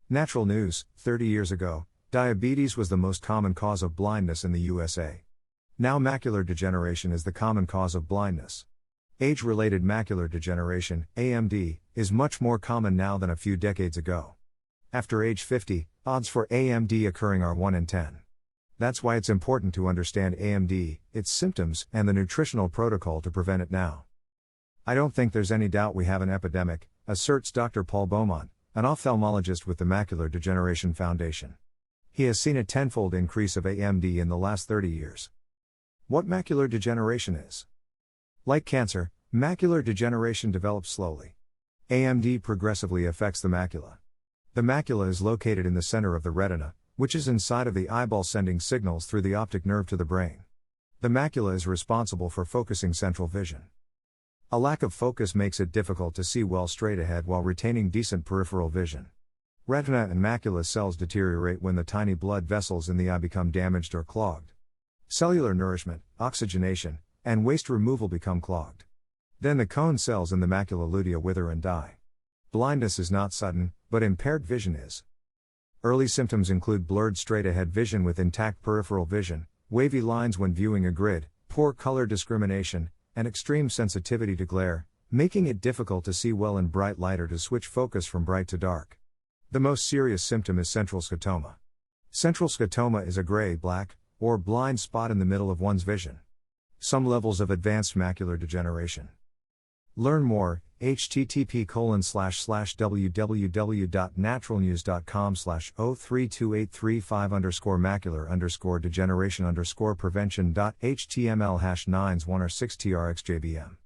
Natural news: 30 years ago, diabetes was the most common cause of blindness in the USA. Now macular degeneration is the common cause of blindness. Age-related macular degeneration, AMD, is much more common now than a few decades ago. After age 50, odds for AMD occurring are 1 in 10. That's why it's important to understand AMD, its symptoms, and the nutritional protocol to prevent it now. I don't think there's any doubt we have an epidemic, asserts Dr. Paul Beaumont, an ophthalmologist with the Macular Degeneration Foundation. He has seen a tenfold increase of AMD in the last 30 years. What macular degeneration is? Like cancer, macular degeneration develops slowly. AMD progressively affects the macula. The macula is located in the center of the retina, which is inside of the eyeball, sending signals through the optic nerve to the brain. The macula is responsible for focusing central vision. A lack of focus makes it difficult to see well straight ahead while retaining decent peripheral vision. Retina and macula cells deteriorate when the tiny blood vessels in the eye become damaged or clogged. Cellular nourishment, oxygenation, and waste removal become clogged. Then the cone cells in the macula lutea wither and die. Blindness is not sudden, but impaired vision is. Early symptoms include blurred straight-ahead vision with intact peripheral vision, wavy lines when viewing a grid, poor color discrimination, and extreme sensitivity to glare, making it difficult to see well in bright light or to switch focus from bright to dark. The most serious symptom is central scotoma. Central scotoma is a gray, black, or blind spot in the middle of one's vision. Some levels of advanced macular degeneration. Learn more, http://www.naturalnews.com/0328335_macular_degeneration_prevention.html #91 or 6trxjbm